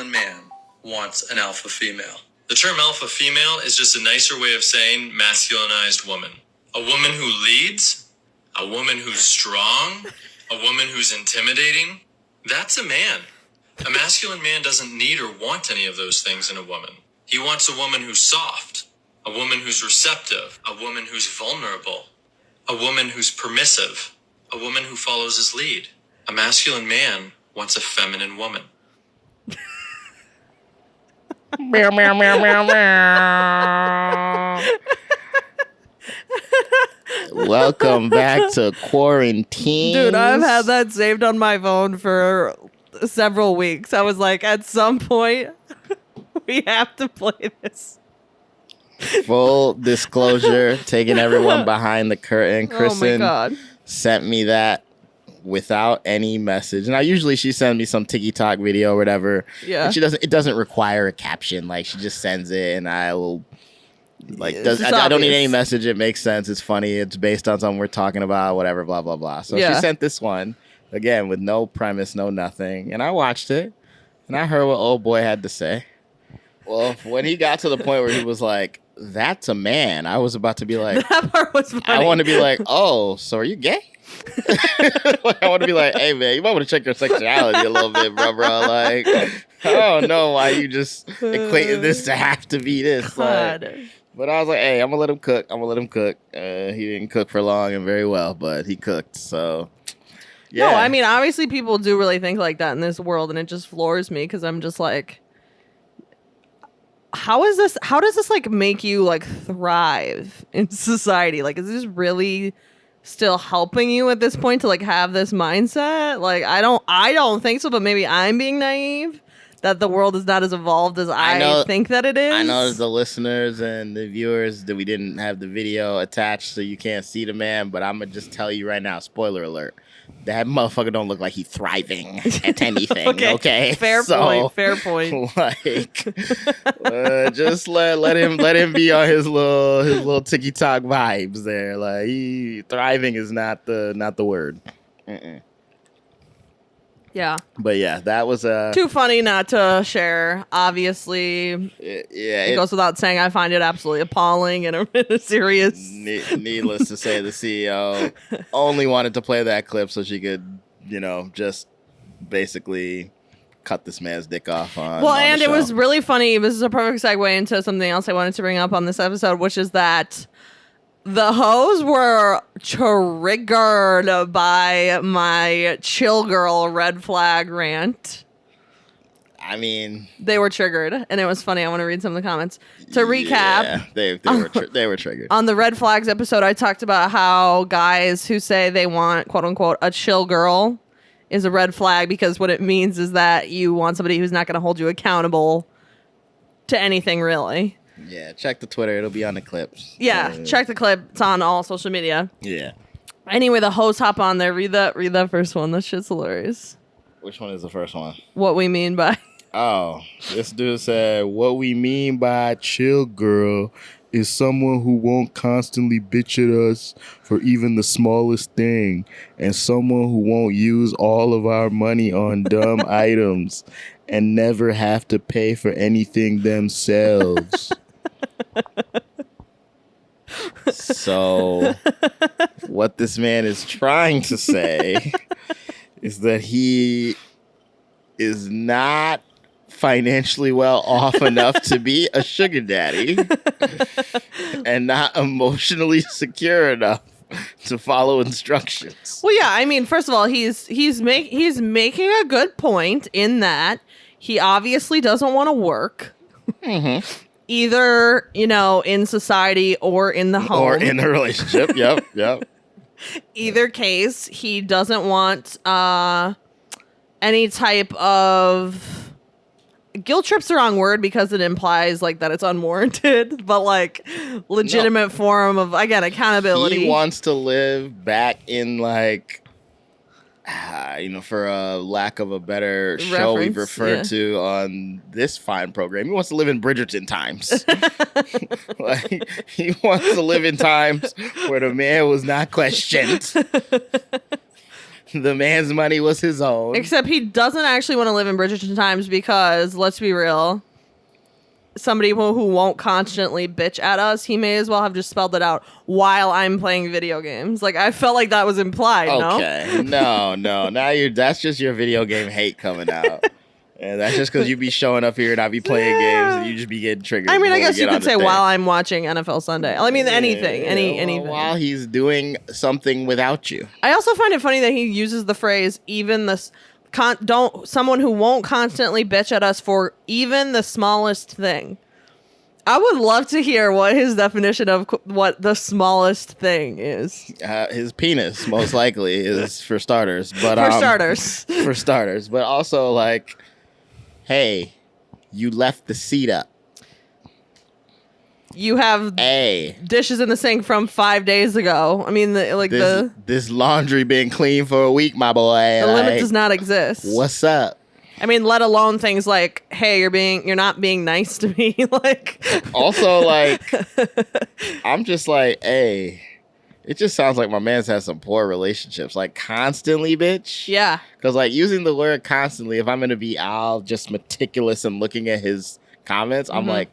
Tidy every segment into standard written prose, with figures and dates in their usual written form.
masculine man wants an alpha female. The term alpha female is just a nicer way of saying masculinized woman. A woman who leads, a woman who's strong, a woman who's intimidating. That's a man. A masculine man doesn't need or want any of those things in a woman. He wants a woman who's soft, a woman who's receptive, a woman who's vulnerable, a woman who's permissive, a woman who follows his lead. A masculine man wants a feminine woman. Meow, meow, meow, meow, meow. Welcome back to Quarantings. Dude, I've had that saved on my phone for several weeks. I was like, at some point, we have to play this. Full disclosure, taking everyone behind the curtain. Kristen sent me that without any message. Now, usually she sends me some TikTok video or whatever. Yeah. And it doesn't require a caption. Like, she just sends it and I will... Like, I don't need any message. It makes sense. It's funny. It's based on something we're talking about, whatever, blah, blah, blah. So she sent this one, again, with no premise, no nothing. And I watched it, and I heard what old boy had to say. Well, when he got to the point where he was like, that's a man, I was about to be like... That part was funny. I want to be like, oh, so are you gay? I want to be like, hey, man, you might want to check your sexuality a little bit, bro. Like, I don't know why you just equated this to have to be this. Like, but I was like, hey, I'm going to let him cook. He didn't cook for long and very well, but he cooked. So, yeah. No, I mean, obviously people do really think like that in this world, and it just floors me because I'm just like, how does this like make you like thrive in society? Like, is this really still helping you at this point to like have this mindset? Like, I don't think so, but maybe I'm being naive that the world is not as evolved as I think that it is. I know the listeners and the viewers that we didn't have the video attached so you can't see the man, but I'm going to just tell you right now, spoiler alert, that motherfucker don't look like he's thriving at anything. Okay. Fair point. Like, just let him be on his little TikTok vibes there. Like, thriving is not the word. Yeah. But yeah, that was too funny not to share. Obviously, it goes without saying. I find it absolutely appalling and a serious. Needless to say, the CEO only wanted to play that clip so she could, just basically cut this man's dick off on. Well, and it was really funny. This is a perfect segue into something else I wanted to bring up on this episode, which is that the hoes were triggered by my chill girl red flag rant. I mean, they were triggered, and it was funny. I want to read some of the comments. To recap, they were triggered. On the red flags episode, I talked about how guys who say they want, quote unquote, a chill girl is a red flag because what it means is that you want somebody who's not going to hold you accountable to anything, really. Yeah, check the Twitter. It'll be on the clips. Yeah, check the clip. It's on all social media. Yeah. Anyway, the hosts hop on there. Read that first one. That shit's hilarious. Which one is the first one? What we mean by... Oh, this dude said, what we mean by chill girl is someone who won't constantly bitch at us for even the smallest thing, and someone who won't use all of our money on dumb items and never have to pay for anything themselves. So what this man is trying to say is that he is not financially well off enough to be a sugar daddy and not emotionally secure enough to follow instructions. Well, yeah, I mean, first of all, he's making a good point in that he obviously doesn't want to work. Mm-hmm. Either, in society or in the home. Or in a relationship. Yep. Either case, he doesn't want any type of... Guilt trip's the wrong word because it implies like that it's unwarranted, but like legitimate form of, again, accountability. He wants to live back in like, for a lack of a better show we've referred to on this fine program. He wants to live in Bridgerton times. Like, he wants to live in times where the man was not questioned. The man's money was his own. Except he doesn't actually want to live in Bridgerton times because, let's be real, somebody who won't constantly bitch at us, he may as well have just spelled it out while I'm playing video games. Like, I felt like that was implied, okay. No? No. Now that's just your video game hate coming out. And that's just because you be showing up here and I be playing games and you just be getting triggered. I mean, I guess you could say while I'm watching NFL Sunday. I mean, anything. Anything. While he's doing something without you. I also find it funny that he uses the phrase, even the... someone who won't constantly bitch at us for even the smallest thing. I would love to hear what his definition of what the smallest thing is. His penis, most likely, is for starters. But for starters, but also like, hey, you left the seat up. You have dishes in the sink from 5 days ago. I mean, this laundry been clean for a week, my boy. The limit does not exist. What's up? I mean, let alone things like, hey, you're not being nice to me. Like, also, like, I'm just like, hey, it just sounds like my man's has some poor relationships. Like, constantly, bitch. Yeah. Because, like, using the word constantly, if I'm going to be all just meticulous and looking at his comments, I'm like,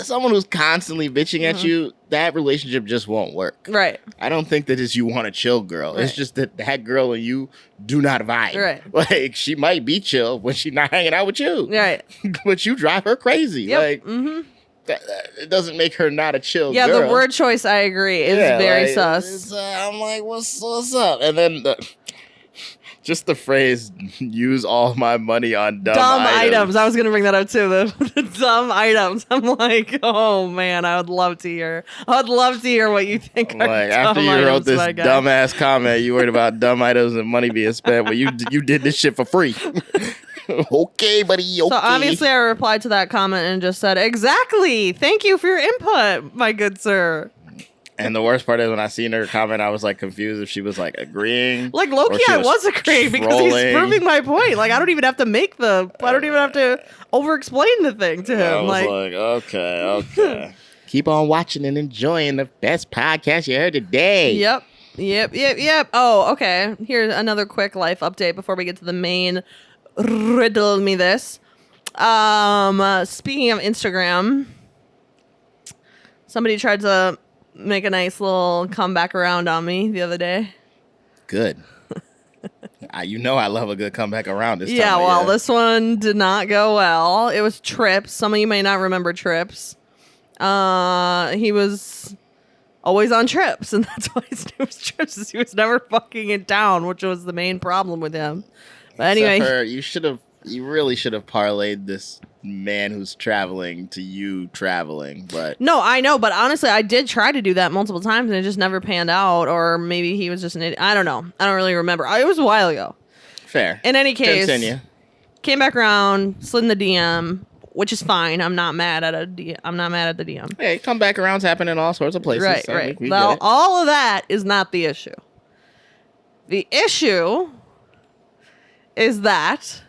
someone who's constantly bitching at you, that relationship just won't work. Right. I don't think that it's you want a chill girl. Right. It's just that girl and you do not vibe. Right. Like, she might be chill when she's not hanging out with you. Right. But you drive her crazy. Yep. Like, it doesn't make her not a chill girl. Yeah, the word choice, I agree, is very sus. I'm like, what's up? And then... just the phrase, use all my money on dumb items. I was going to bring that up too. The dumb items. I'm like, oh man, I would love to hear what you think. Like, after you wrote this dumbass comment, you worried about dumb items and money being spent, but you did this shit for free. Okay, buddy. Okay. So obviously I replied to that comment and just said, exactly. Thank you for your input, my good sir. And the worst part is when I seen her comment, I was like confused if she was like agreeing. Like low-key, I was agreeing because he's proving my point. Like I don't even have to over-explain the thing to him. I was like, okay. Keep on watching and enjoying the best podcast you heard today. Yep. Oh, okay. Here's another quick life update before we get to the main riddle me this. Speaking of Instagram, somebody tried to make a nice little comeback around on me the other day. Good. You know I love a good comeback around this time. Yeah, well, this one did not go well. It was Trips. Some of you may not remember Trips. He was always on trips, and that's why his name was Trips, is he was never fucking in town, which was the main problem with him. But anyway, you really should have parlayed this man who's traveling to you traveling, but no, I know, but honestly, I did try to do that multiple times and it just never panned out, or maybe he was just an idiot. I don't know. I don't really remember. It was a while ago. Fair. In any case, continue. Came back around, slid in the DM, which is fine. I'm not mad at the DM. Hey, come back around's happen in all sorts of places. Right, so right. We Well, all of that is not the issue. The issue is that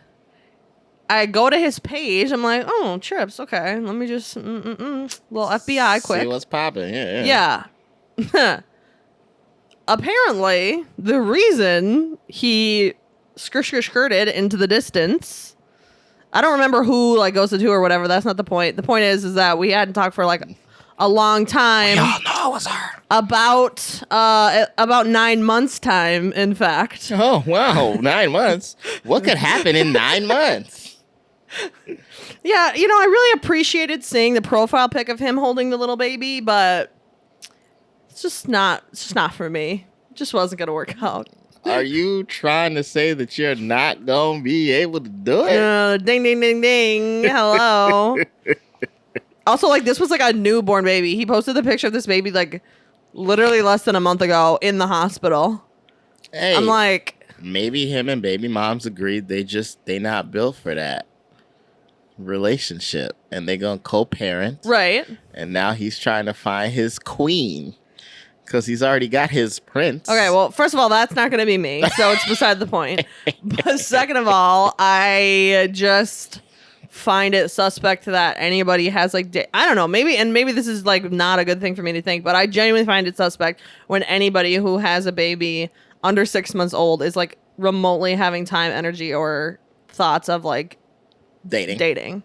I go to his page. I'm like, oh, Trips. Okay, let me just little FBI quick. See what's popping. Yeah. Apparently, the reason he skirted into the distance. I don't remember who goes to or whatever. That's not the point. The point is that we hadn't talked for a long time. We all know it was her. About 9 months time, in fact. Oh wow, 9 months. What could happen in 9 months? Yeah, I really appreciated seeing the profile pic of him holding the little baby, but it's just not for me. It just wasn't gonna work out. Are you trying to say that you're not gonna be able to do it? Ding ding ding ding. Hello. Also, this was a newborn baby. He posted the picture of this baby literally less than a month ago in the hospital. Hey, I'm like, maybe him and baby moms agreed they not built for that relationship and they gonna co-parent, right? And now he's trying to find his queen because he's already got his prince. Okay, well, first of all, that's not gonna be me, so it's beside the point. But second of all, I just find it suspect that anybody has I don't know, maybe this is not a good thing for me to think, but I genuinely find it suspect when anybody who has a baby under 6 months old is like remotely having time, energy, or thoughts of like dating.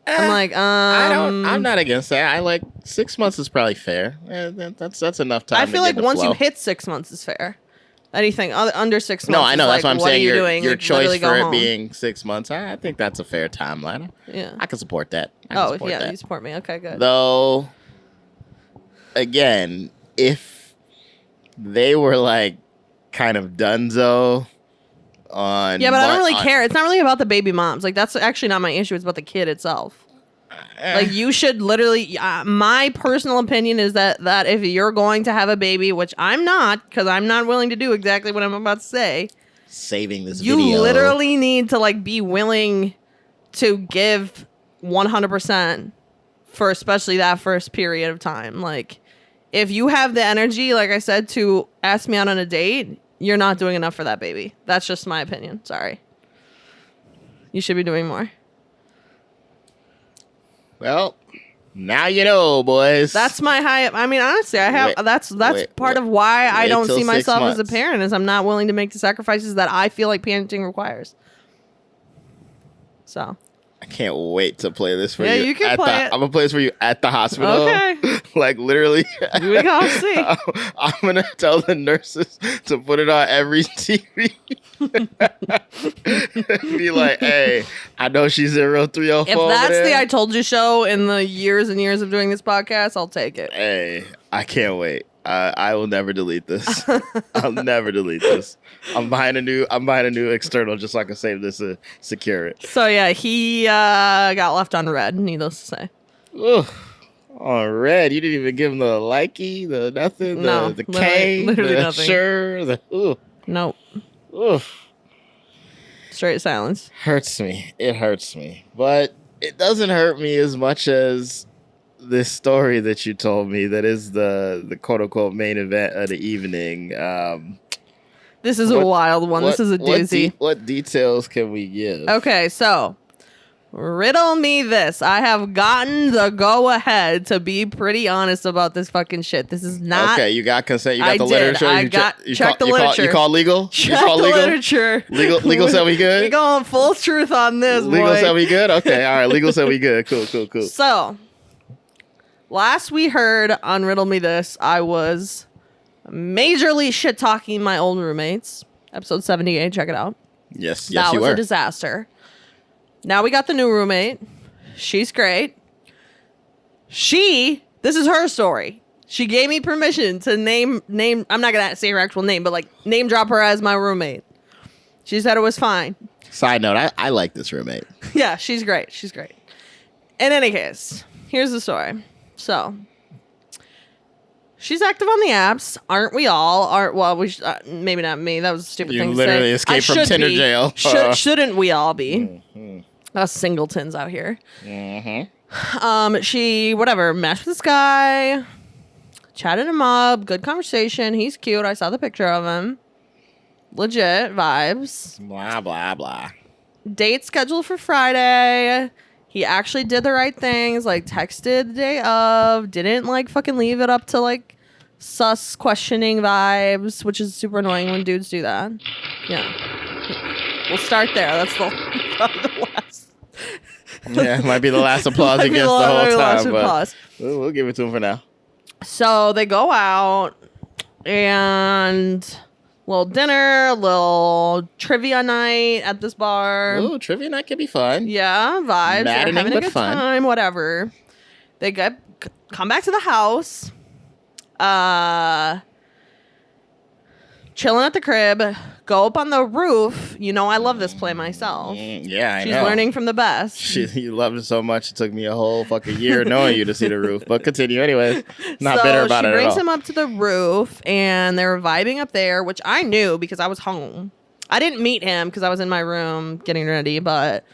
I'm like, I'm not against that. I like 6 months is probably fair. That's enough time. I feel like once you hit 6 months is fair. Anything under 6 months. No, I know. That's what I'm saying. Your like, choice for it being 6 months, I think that's a fair timeline. Yeah, I can support that. You support me. Okay, good. Though, again, if they were like kind of donezo on, but I don't really care. It's not really about the baby moms. Like that's actually not my issue. It's about the kid itself. Like you should literally. My personal opinion is that if you're going to have a baby, which I'm not, because I'm not willing to do exactly what I'm about to say. Saving this you video. Literally need to like be willing to give 100% for especially that first period of time. Like if you have the energy, like I said, to ask me out on a date, you're not doing enough for that baby. That's just my opinion. Sorry. You should be doing more. Well, now you know, boys. That's my high. I mean, honestly, I have. That's part of why I don't see myself as a parent. Is I'm not willing to make the sacrifices that I feel like parenting requires. So. I can't wait to play this for you. Yeah, you can play it. I'm gonna play this for you at the hospital. Okay. Like literally. We gonna see. I'm gonna tell the nurses to put it on every TV. Be like, hey, I know she's 0304. If that's the I told you show in the years and years of doing this podcast, I'll take it. Hey, I can't wait. I will never delete this. I'll never delete this. I'm buying a new external just so I can save this and secure it. So yeah, he got left on red, needless to say. Ugh. On red, you didn't even give him the likey, the nothing, the K, literally the nothing. sure, the ooh. Nope. Ugh. Straight silence. Hurts me. It hurts me. But it doesn't hurt me as much as this story that you told me that is the quote-unquote main event of the evening. This is a wild one. This is a doozy. What details can we give? Okay, so riddle me this. I have gotten the go-ahead to be pretty honest about this fucking shit. This is not... Okay, you got consent. You got the literature. I checked the literature. You call legal? Check the literature. Legal said we good? We going full truth on this, Legal boy. said we good? Okay, all right. Legal said we good. Cool. So, last we heard on Riddle Me This, I was majorly shit-talking my old roommates. Episode 78, check it out. Yes, that you was were. a disaster. Now we got the new roommate. She's great. This is her story. She gave me permission to name, I'm not going to say her actual name, but like name drop her as my roommate. She said it was fine. Side note, I like this roommate. Yeah, she's great. In any case, here's the story. So, she's active on the apps, aren't we all? Maybe not me. That was a stupid thing to say. You literally escaped from Tinder jail. Shouldn't we all be? Us singletons out here. She, matched with this guy, chatted him up, good conversation. He's cute. I saw the picture of him. Legit vibes. Blah, blah, blah. Date scheduled for Friday. He actually did the right things, like texted the day of, didn't like fucking leave it up to like sus questioning vibes, which is super annoying when dudes do that. Yeah. We'll start there. That's probably the last. Yeah, it might be the last applause he gets the whole time, but we'll give it to him for now. So they go out and little dinner, little trivia night at this bar. Ooh, trivia night could be fun. Yeah, vibes. Maddening, They're having a but good fun. time, whatever. They come back to the house. Chilling at the crib. Go up on the roof. You know I love this play myself. Yeah, I know. She's learning from the best. You loved it so much, it took me a whole fucking year knowing you to see the roof. But continue anyways. Not bitter about it at all. She brings him up to the roof, and they're vibing up there, which I knew because I was home. I didn't meet him because I was in my room getting ready, but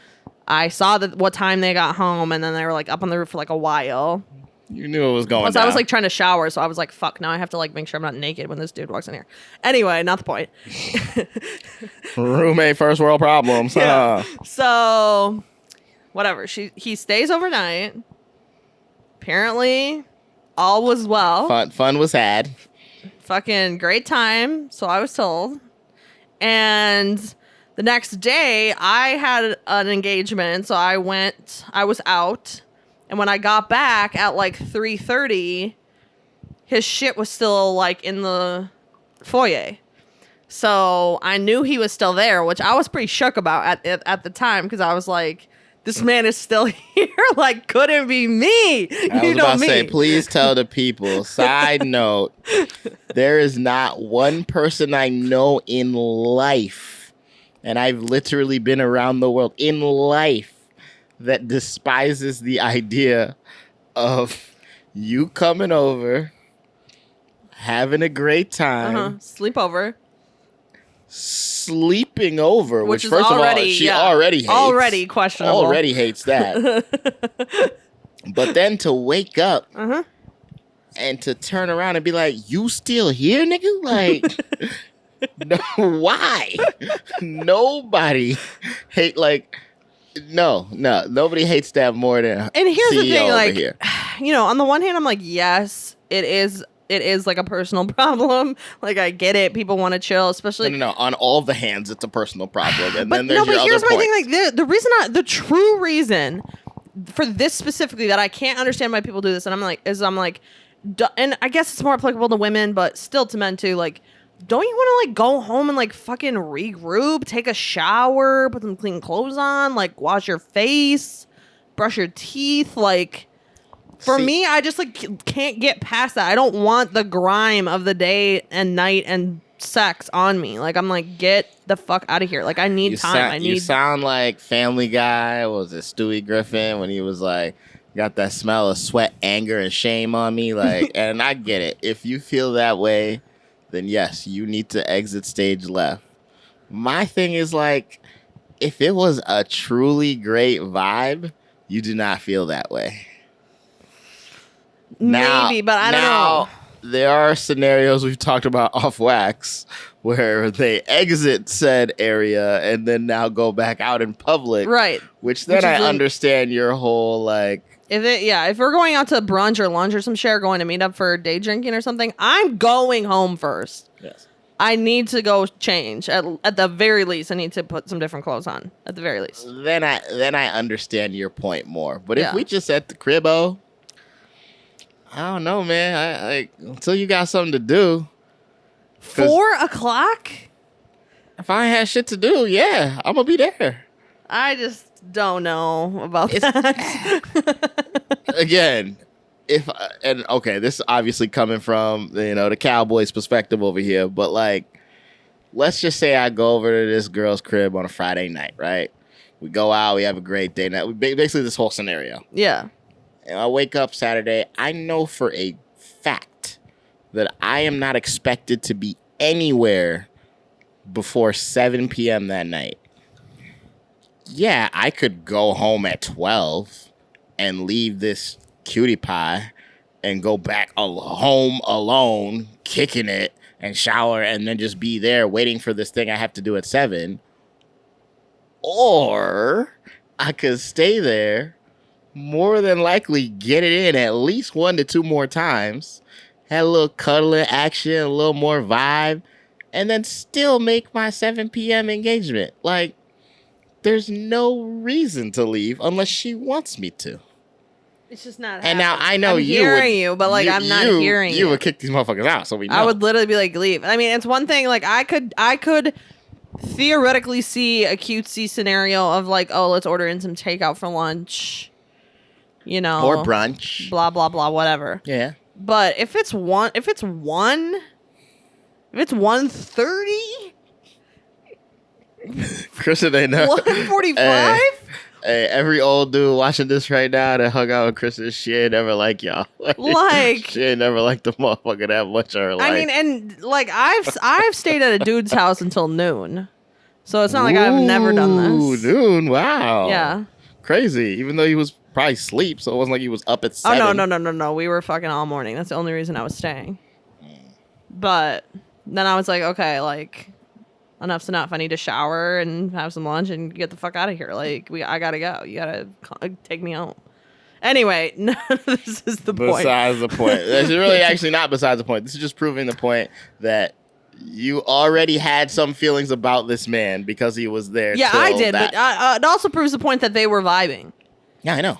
I saw what time they got home, and then they were like up on the roof for like a while. You knew it was going Plus, down. I was like trying to shower, so I was like, fuck, now I have to like make sure I'm not naked when this dude walks in here. Anyway, not the point. Roommate first world problems. Yeah. So, whatever. He stays overnight. Apparently, all was well. Fun was had. fucking great time. So I was told. And the next day, I had an engagement. So I was out. And when I got back at like 3:30, his shit was still like in the foyer. So I knew he was still there, which I was pretty shook about at the time because I was like, this man is still here. Like, couldn't be me. I was about to say, please tell the people. Side note, there is not one person I know in life, and I've literally been around the world in life, that despises the idea of you coming over, having a great time. Sleepover. Sleeping over, which first already, of all, she already hates. Already questionable. Already hates that. But then to wake up and to turn around and be like, you still here, nigga? Like, no, why? Nobody hate, like, nobody hates that more than And here's CEO the thing, like, here. You know, on the one hand, I'm like, yes, it is like a personal problem. Like, I get it. People want to chill, especially. No. On all the hands, it's a personal problem. And but then there's your here's other my points. thing. Like, the true reason for this specifically that I can't understand why people do this, and I'm like, and I guess it's more applicable to women, but still to men too. Like, don't you want to like go home and like fucking regroup, take a shower, put some clean clothes on, like wash your face, brush your teeth, like. For me, I just like can't get past that. I don't want the grime of the day and night and sex on me. Like, I'm like, get the fuck out of here. Like, I need time. You sound like Family Guy. What was it, Stewie Griffin, when he was like, got that smell of sweat, anger, and shame on me. Like, and I get it. If you feel that way, then yes, you need to exit stage left. My thing is like, if it was a truly great vibe, you do not feel that way. Maybe, but I don't know. There are scenarios we've talked about off wax where they exit said area and then now go back out in public. Right. Which then I understand your whole like. If we're going out to brunch or lunch or some shit, or going to meet up for day drinking or something, I'm going home first. Yes. I need to go change. At the very least, I need to put some different clothes on. At the very least. Then I understand your point more. But if we just at the cribbo, I don't know, man. I until you got something to do. 4 o'clock? If I ain't had shit to do, yeah, I'm gonna be there. I just don't know about that. Again, this is obviously coming from the Cowboys' perspective over here, but like, let's just say I go over to this girl's crib on a Friday night, right? We go out, we have a great day night. Basically, this whole scenario. Yeah. And I wake up Saturday. I know for a fact that I am not expected to be anywhere before 7 p.m. that night. Yeah, I could go home at 12 and leave this cutie pie and go back home alone, kicking it, and shower, and then just be there waiting for this thing I have to do at 7. Or I could stay there, more than likely get it in at least 1 to 2 more times, had a little cuddling action, a little more vibe, and then still make my 7 p.m. engagement. Like, there's no reason to leave unless she wants me to. It's just not happening. And now I know I'm hearing you, but like I'm not hearing you. You would kick these motherfuckers out, so we know. I would literally be like, leave. I mean, it's one thing, like I could theoretically see a cutesy scenario of like, oh, let's order in some takeout for lunch. Or brunch. Blah blah blah, whatever. Yeah. But if it's 1:30, Kristen, they know. 1:45. Hey, every old dude watching this right now that hung out with Kristen, she ain't never like y'all. Like, she ain't never liked the motherfucker that much of her life. I mean, and like I've stayed at a dude's house until noon, so it's not like I've never done this. Noon, wow. Yeah. Crazy. Even though he was probably asleep, so it wasn't like he was up at 7. Oh no. We were fucking all morning. That's the only reason I was staying. But then I was like, okay, like, enough's enough. I need to shower and have some lunch and get the fuck out of here. Like, I gotta go. You gotta take me home. Anyway, none of this is the point. Besides the point. This is really actually not besides the point. This is just proving the point that you already had some feelings about this man because he was there. Yeah, I did, but it also proves the point that they were vibing. Yeah, I know.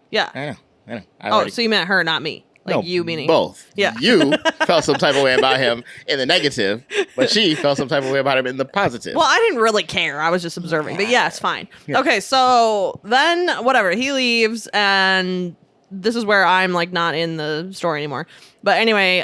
Yeah. I know. So you meant her, not me. Like no, you meaning both. Yeah. You felt some type of way about him in the negative, but she felt some type of way about him in the positive. Well, I didn't really care. I was just observing. But yeah, it's fine. Yeah. Okay, so then whatever, he leaves, and this is where I'm like not in the story anymore. But anyway,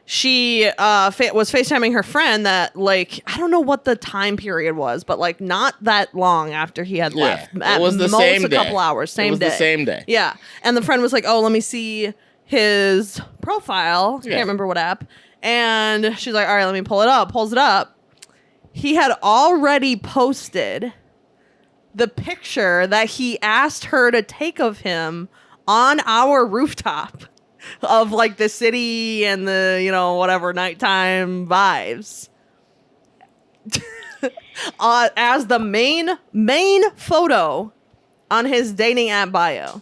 she was FaceTiming her friend that, like, I don't know what the time period was, but like not that long after he had left. It was the same day. A couple hours, same day. The same day. Yeah. And the friend was like, oh, let me see his profile. I can't remember what app. And she's like, all right, let me pull it up. Pulls it up. He had already posted the picture that he asked her to take of him on our rooftop. Of like the city and the, you know, whatever nighttime vibes. As the main photo on his dating app bio.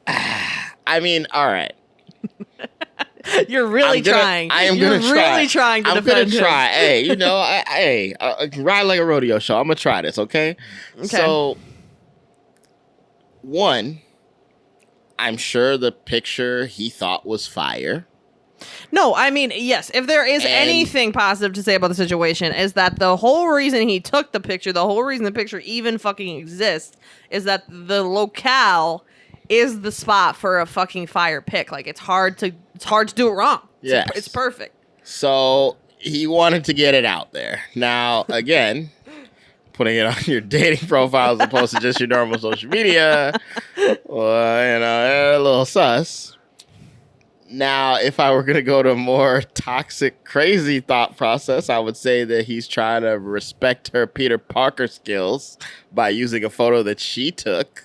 I mean, all right. You're really trying. I am You're gonna try. really trying to defend him. I'm gonna try. Hey, you know, ride like a rodeo show. I'm gonna try this, okay? So, one, I'm sure the picture he thought was fire. No, I mean, yes, if there is anything positive to say about the situation is that the whole reason he took the picture, the whole reason the picture even fucking exists is that the locale is the spot for a fucking fire pic. Like, it's hard to do it wrong. Yes. It's perfect. So he wanted to get it out there. Now, again, putting it on your dating profile as opposed to just your normal social media, well, you know, a little sus. Now, if I were going to go to a more toxic, crazy thought process, I would say that he's trying to respect her Peter Parker skills by using a photo that she took.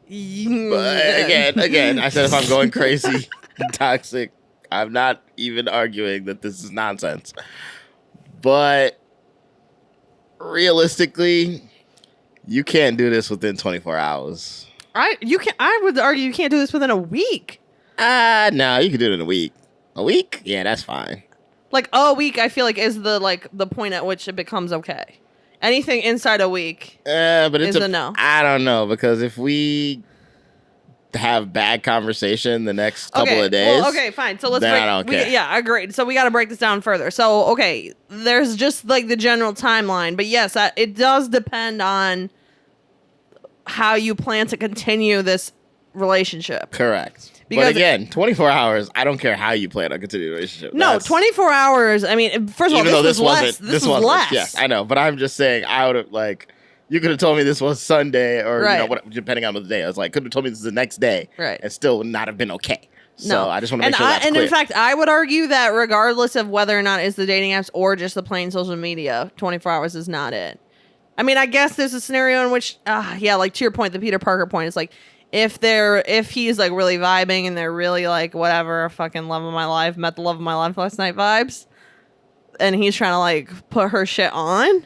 But again, I said if I'm going crazy, toxic, I'm not even arguing that this is nonsense. But realistically, you can't do this within 24 hours. I would argue you can't do this within a week. No, you can do it in a week. A week? Yeah, that's fine. Like a week, I feel like is the point at which it becomes okay. Anything inside a week, but it's a no. I don't know, because if we have bad conversation the next couple of days, well, okay, fine. So let's then I don't care. Yeah, agreed. So we got to break this down further. So okay, there's just like the general timeline, but yes, it does depend on how you plan to continue this relationship. Correct. Because, but again, 24 hours, I don't care how you plan on continuing a relationship. No, 24 hours, I mean, first of all, this was less. Yeah, I know, but I'm just saying, I would have, like, you could have told me this was Sunday or, you know, what, depending on the day. I was like, could have told me this is the next day. Right. And still would not have been okay. So no. I just want to make sure that's clear. In fact, I would argue that regardless of whether or not it's the dating apps or just the plain social media, 24 hours is not it. I mean, I guess there's a scenario in which, like to your point, the Peter Parker point is like, if he's like really vibing and they're really like whatever, fucking love of my life, met the love of my life last night vibes, and he's trying to like put her shit on,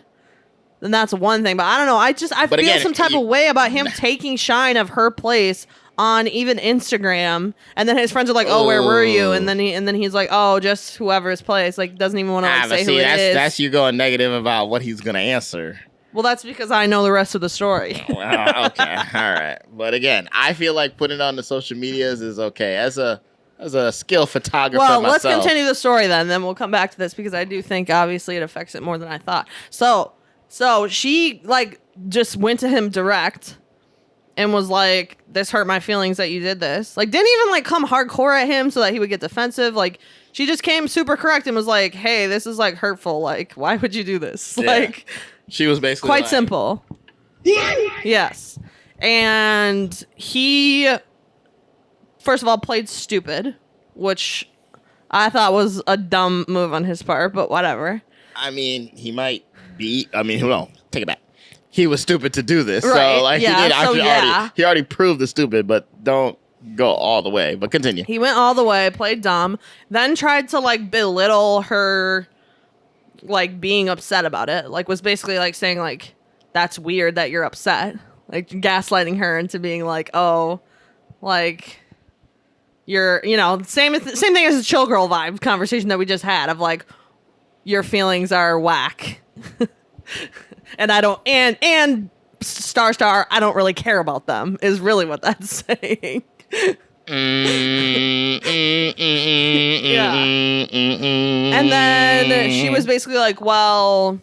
then that's one thing. But I don't know. I feel some type of way about him taking shine of her place on even Instagram, and then his friends are like, "Oh, where were you?" And then he's like, "Oh, just whoever's place." Like, doesn't even want to like, say who it is. That's you going negative about what he's gonna answer. Well, that's because I know the rest of the story. Well, okay, all right. But again, I feel like putting it on the social medias is okay. As a skilled photographer myself. Let's continue the story then we'll come back to this because I do think obviously it affects it more than I thought. So she like just went to him direct and was like, "This hurt my feelings that you did this." Like, didn't even like come hardcore at him so that he would get defensive. Like, she just came super correct and was like, "Hey, this is like hurtful. Like, why would you do this?" Yeah. Like, she was basically quite simple. Yes. And he, first of all, played stupid, which I thought was a dumb move on his part, but whatever. I mean, he might be. I mean, no, take it back. He was stupid to do this. Right. So, like, he already proved the stupid, but don't go all the way. But continue. He went all the way, played dumb, then tried to, like, belittle her, like, being upset about it. Like, was basically, like, saying, like, that's weird that you're upset. like gaslighting her into being like, oh, like you're, same thing as the chill girl vibe conversation that we just had of like your feelings are whack, and I don't, and star, I don't really care about them is really what that's saying. Yeah. And then she was basically like, well,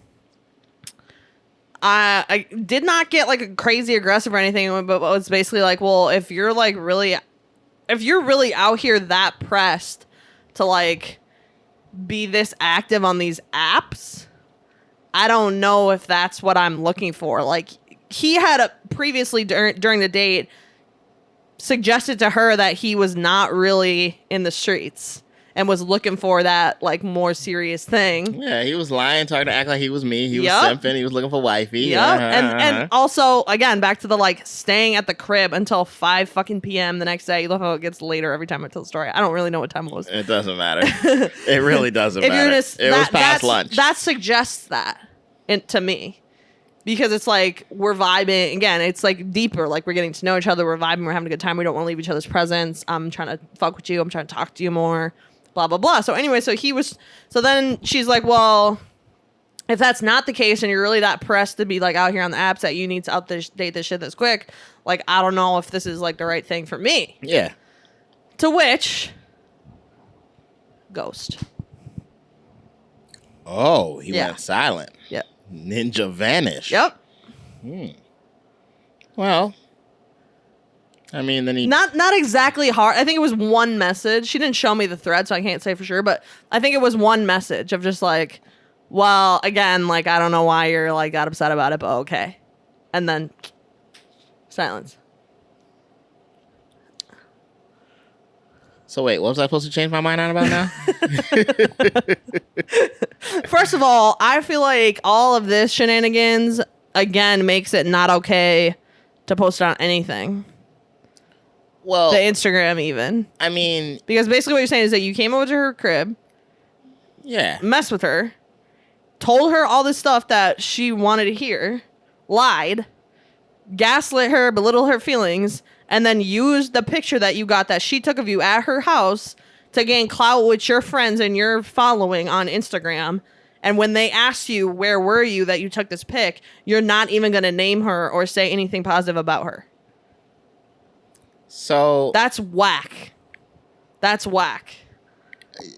I did not get like crazy aggressive or anything, but was basically like, well, if you're really out here that pressed to like be this active on these apps, I don't know if that's what I'm looking for. Like, he had previously during the date suggested to her that he was not really in the streets and was looking for that like more serious thing. Yeah, he was lying, trying to act like he was me. He was simping. He was looking for wifey. Yeah, and also again back to the like staying at the crib until 5 fucking p.m. the next day. You love how it gets later every time I tell the story. I don't really know what time it was. It doesn't matter. It really doesn't matter. It was past lunch. That suggests that to me. Because it's like we're vibing again. It's like deeper. Like we're getting to know each other. We're vibing. We're having a good time. We don't want to leave each other's presence. I'm trying to fuck with you. I'm trying to talk to you more. Blah blah blah. So anyway, so then she's like, well, if that's not the case, and you're really that pressed to be like out here on the apps that you need to update this shit this quick, like I don't know if this is like the right thing for me. Yeah. To which, ghost. Oh, he went silent. Yep. Ninja vanished. Yep. Well, I mean, then he not exactly hard. I think it was one message. She didn't show me the thread, so I can't say for sure. But I think it was one message of just like, well, again, like I don't know why you're like got upset about it, but okay. And then silence. So wait, what was I supposed to change my mind on about now? First of all, I feel like all of this shenanigans, again, makes it not okay to post on anything. Well, the Instagram even. I mean... Because basically what you're saying is that you came over to her crib. Yeah. Messed with her. Told her all this stuff that she wanted to hear. Lied. Gaslit her, belittled her feelings. And then used the picture that you got that she took of you at her house to gain clout with your friends and your following on Instagram. And when they asked you, where were you that you took this pic, you're not even going to name her or say anything positive about her. So... That's whack. That's whack.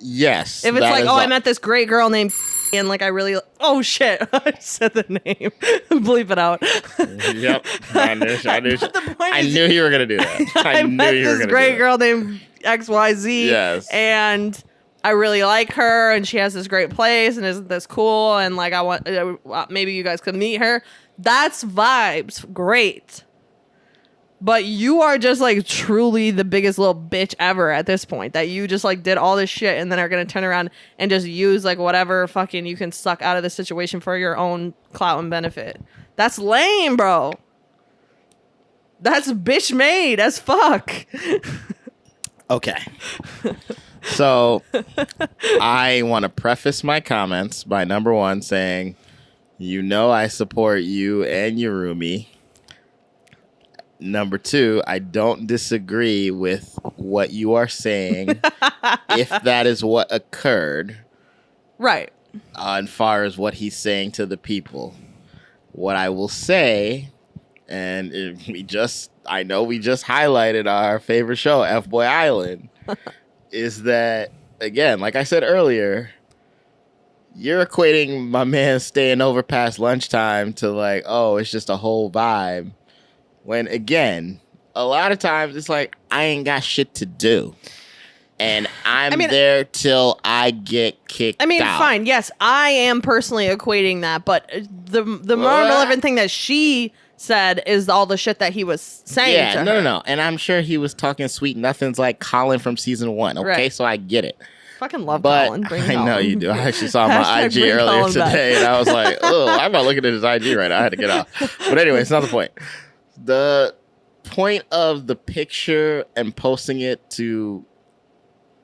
Yes. If it's like, I met this great girl named and like I really... Oh, shit. I said the name. Bleep it out. Yep. I knew you were going to do that. I met this great girl named XYZ. Yes. And I really like her and she has this great place and isn't this cool? And like, I want... maybe you guys could meet her. That's vibes. Great. But you are just like truly the biggest little bitch ever at this point. That you just like did all this shit and then are going to turn around and just use like whatever fucking you can suck out of the situation for your own clout and benefit. That's lame, bro. That's bitch made as fuck. Okay. So I want to preface my comments by number one saying, I support you and Yurumi. Number two, I don't disagree with what you are saying if that is what occurred. Right. As far as what he's saying to the people. What I will say, and I know we just highlighted our favorite show, F-Boy Island, is that, again, like I said earlier, you're equating my man staying over past lunchtime to like, oh, it's just a whole vibe. When, again, a lot of times it's like, I ain't got shit to do. And I'm there till I get kicked out. Fine. Yes, I am personally equating that. But the more relevant thing that she said is all the shit that he was saying to her. No. And I'm sure he was talking sweet nothings like Colin from season 1. Okay, right. So I get it. Fucking love Colin. I know you do. I actually saw him on IG earlier today. And I was like, oh, I'm not looking at his IG right now. I had to get off. But anyway, it's not the point. The point of the picture and posting it to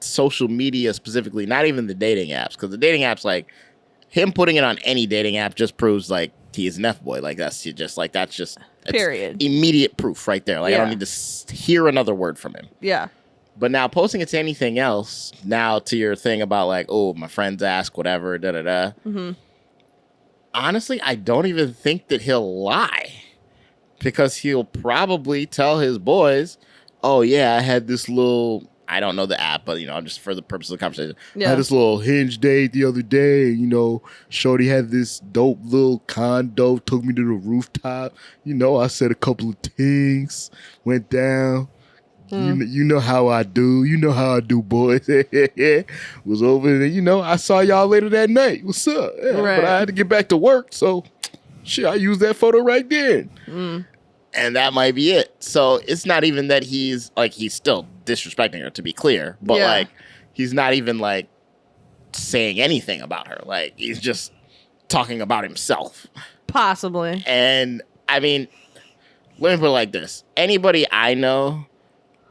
social media specifically, not even the dating apps, because the dating apps, like him putting it on any dating app just proves like he is an F-boy. Like, that's just period. Immediate proof right there. Like, I don't need to hear another word from him. Yeah. But now posting it to anything else, now to your thing about like, oh, my friends ask, whatever, da-da-da. Mm-hmm. Honestly, I don't even think that he'll lie. Because he'll probably tell his boys, oh, yeah, I had this little, I don't know the app, but, just for the purpose of the conversation. Yeah. I had this little Hinge date the other day. Shorty had this dope little condo, took me to the rooftop. I said a couple of things, went down. You know how I do. You know how I do, boys. Was over there. I saw y'all later that night. What's up? Yeah, right. But I had to get back to work, so shit, I used that photo right then. And that might be it. So it's not even that he's still disrespecting her, to be clear. But he's not even saying anything about her. He's just talking about himself. Possibly. And I mean, let me put it like this. Anybody I know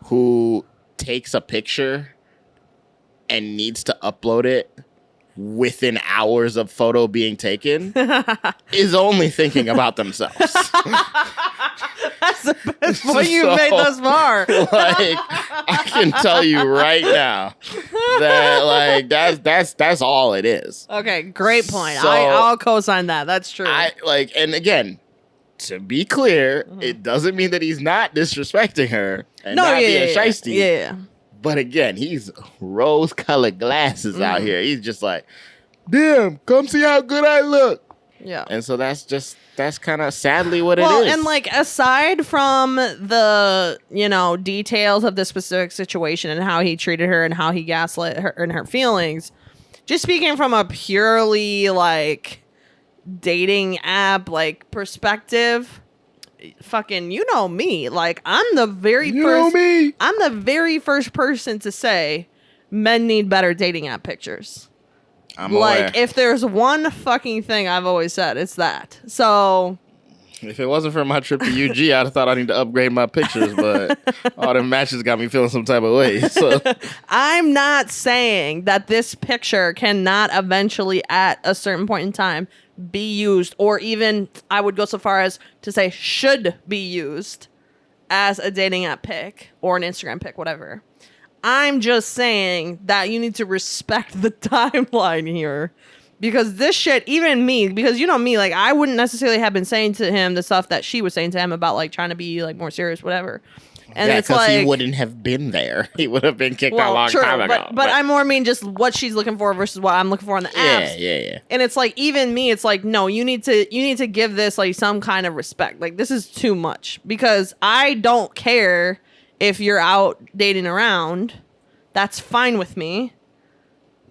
who takes a picture and needs to upload it within hours of photo being taken is only thinking about themselves. That's the best point you've made thus far. I can tell you right now that that's all it is. Okay, great point. So, I'll co-sign that. That's true. And again, to be clear, it doesn't mean that he's not disrespecting her and not being shiesty. Yeah. But again, he's rose-colored glasses out here. He's just like, damn, come see how good I look. Yeah. And so that's kind of sadly what it is. Well, and aside from the, details of the specific situation and how he treated her and how he gaslit her and her feelings, just speaking from a purely dating app perspective, fucking me, I'm the very first person to say men need better dating app pictures. I'm aware. If there's one fucking thing I've always said, it's that. So if it wasn't for my trip to UG, I'd have thought I need to upgrade my pictures, but all the matches got me feeling some type of way. So I'm not saying that this picture cannot eventually at a certain point in time be used, or even I would go so far as to say should be used as a dating app pic or an Instagram pic, whatever. I'm just saying that you need to respect the timeline here, because this shit, even me, because me, I wouldn't necessarily have been saying to him the stuff that she was saying to him about trying to be more serious, whatever. And it's because he wouldn't have been there. He would have been kicked out a long time ago. But I more mean just what she's looking for versus what I'm looking for on the apps. Yeah. And it's even me, it's no, you need to give this some kind of respect. This is too much, because I don't care if you're out dating around. That's fine with me.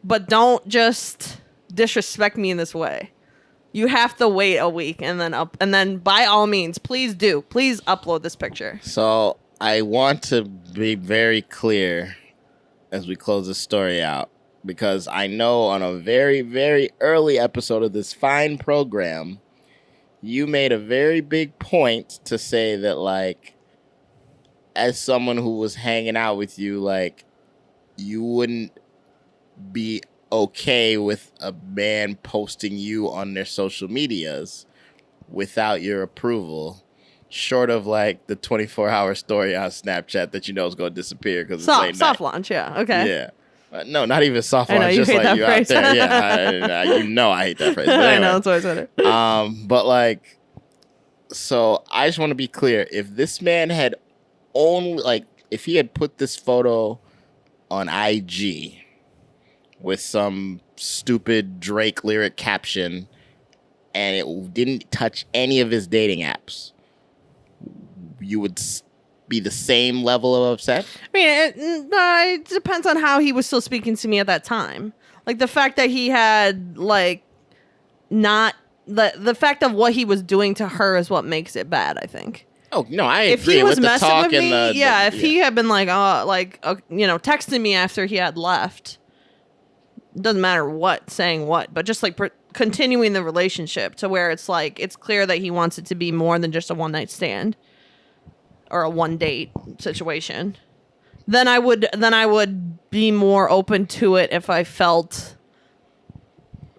But don't just disrespect me in this way. You have to wait a week and then by all means, please upload this picture. So I want to be very clear as we close this story out, because I know on a very, very early episode of this fine program, you made a very big point to say that, as someone who was hanging out with you, you wouldn't be okay with a man posting you on their social medias without your approval. Short of the 24-hour story on Snapchat that is going to disappear because it's late night. Soft launch, yeah, okay. Yeah. No, not even soft launch, just you out there. Yeah, I hate that phrase. But anyway, I know, that's why I said it. But so I just want to be clear. If this man had only, if he had put this photo on IG with some stupid Drake lyric caption and it didn't touch any of his dating apps, you would be the same level of upset? I mean, it depends on how he was still speaking to me at that time. The fact that he had, not... The fact of what he was doing to her is what makes it bad, I think. Oh, no, I agree. If he was with the talk with me, and if he had been texting me after he had left, it doesn't matter what, saying what, but just continuing the relationship to where it's it's clear that he wants it to be more than just a one-night stand or a one-date situation, then I would be more open to it if I felt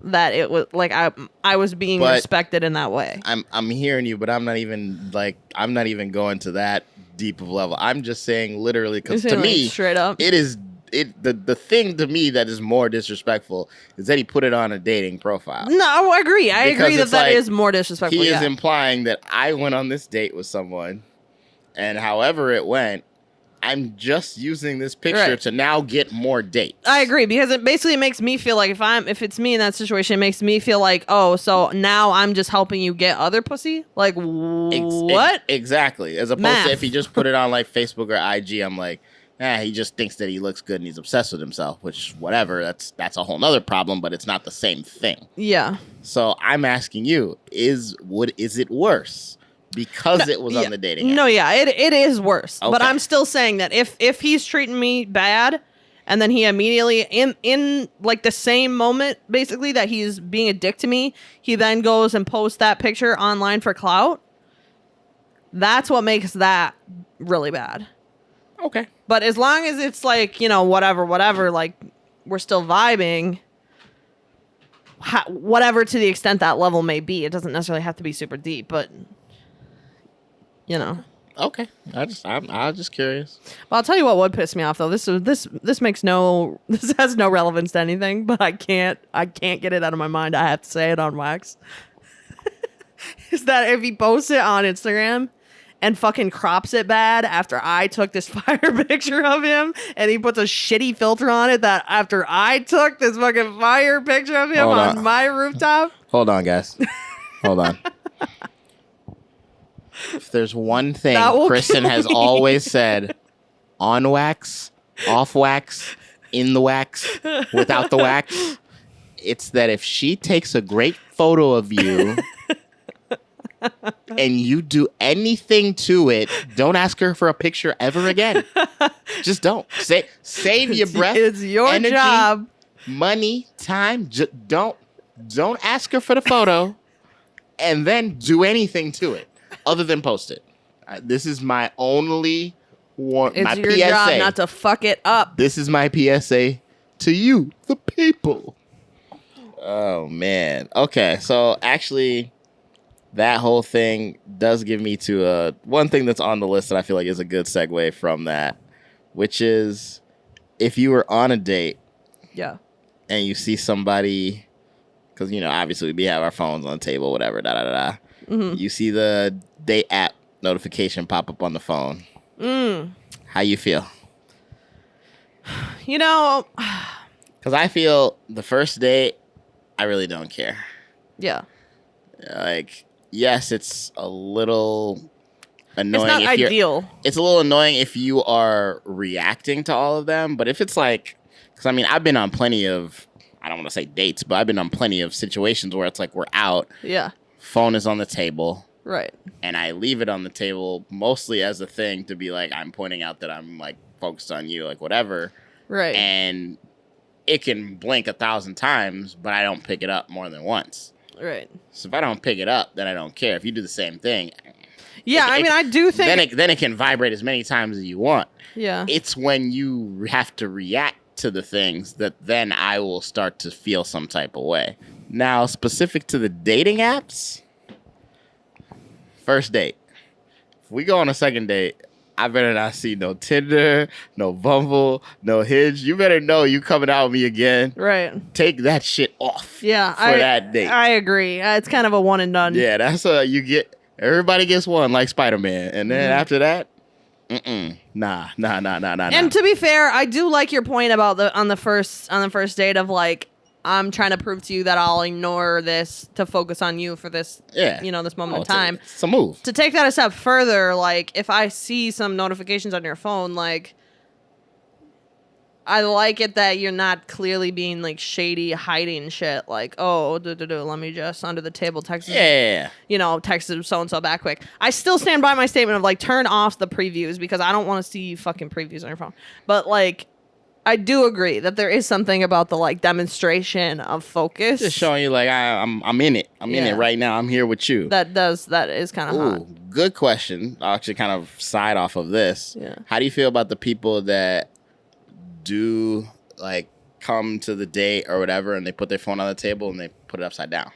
that it was like I was being respected in that way. I'm hearing you, but I'm not even going to that deep of level. I'm just saying literally because to me, straight up, the thing to me that is more disrespectful is that he put it on a dating profile. No, I agree. I agree that is more disrespectful. He is implying that I went on this date with someone, and however it went, I'm just using this picture to now get more dates. I agree, because it basically makes me feel like if it's me in that situation, it makes me feel like, oh, so now I'm just helping you get other pussy? Like, what? Exactly. As opposed to if he just put it on like Facebook or IG, I'm like, he just thinks that he looks good and he's obsessed with himself, which whatever, that's a whole nother problem, but it's not the same thing. Yeah. So I'm asking you, is it worse? Because it was on the dating app. No, yeah, it is worse. Okay. But I'm still saying that if he's treating me bad, and then he immediately in like the same moment, basically, that he's being a dick to me, he then goes and posts that picture online for clout. That's what makes that really bad. Okay. But as long as it's like, whatever, like we're still vibing. Whatever to the extent that level may be, it doesn't necessarily have to be super deep, but. Okay. I was just curious. Well, I'll tell you what would piss me off though. This has no relevance to anything, but I can't get it out of my mind. I have to say it on wax. Is that if he posts it on Instagram and fucking crops it bad after I took this fire picture of him, and he puts a shitty filter on it that after I took this fucking fire picture of him on my rooftop. Hold on, guys. Hold on. If there's one thing Kristen has always said, on wax, off wax, in the wax, without the wax, it's that if she takes a great photo of you and you do anything to it, don't ask her for a picture ever again. Just don't. Save your breath. It's your energy, job. Money, time. Don't ask her for the photo and then do anything to it. Other than post it. This is my only one. It's my your PSA. job not to fuck it up. This is my PSA to you, the people. Oh, man. Okay, so actually, that whole thing does give me to one thing that's on the list that I feel like is a good segue from that, which is if you were on a date. Yeah. And you see somebody, because, obviously we have our phones on the table, whatever, da-da-da-da. Mm-hmm. You see the date app notification pop up on the phone. How you feel? Because I feel the first date, I really don't care. Yeah. Like, yes, it's a little annoying. It's not ideal. It's a little annoying if you are reacting to all of them. But if it's like, because I've been on plenty of, I don't want to say dates, but I've been on plenty of situations where it's like we're out. Yeah. Phone is on the table. Right. And I leave it on the table mostly as a thing to be like, I'm pointing out that I'm like focused on you, like whatever. Right. And it can blink 1,000 times, but I don't pick it up more than once. Right. So if I don't pick it up, then I don't care. If you do the same thing. Yeah, I do think. Then it can vibrate as many times as you want. Yeah. It's when you have to react to the things that then I will start to feel some type of way. Now, specific to the dating apps, first date. If we go on a second date, I better not see no Tinder, no Bumble, no Hinge. You better know you coming out with me again. Right. Take that shit off. For that date. I agree. It's kind of a one and done. Yeah, that's you get. Everybody gets one, like Spider-Man, and then after that, nah. And to be fair, I do like your point about on the first date of like, I'm trying to prove to you that I'll ignore this to focus on you for this, this moment in time. It's a move. To take that a step further, like, if I see some notifications on your phone, like, I like it that you're not clearly being, like, shady, hiding shit. Like, let me just, under the table, text text so-and-so back quick. I still stand by my statement of, like, turn off the previews because I don't want to see fucking previews on your phone. But, like, I do agree that there is something about the like demonstration of focus. Just showing you like I'm in it. I'm in it right now. I'm here with you. That is kind of hot. Good question. I'll actually kind of side off of this. Yeah. How do you feel about the people that do like come to the date or whatever, and they put their phone on the table and they put it upside down.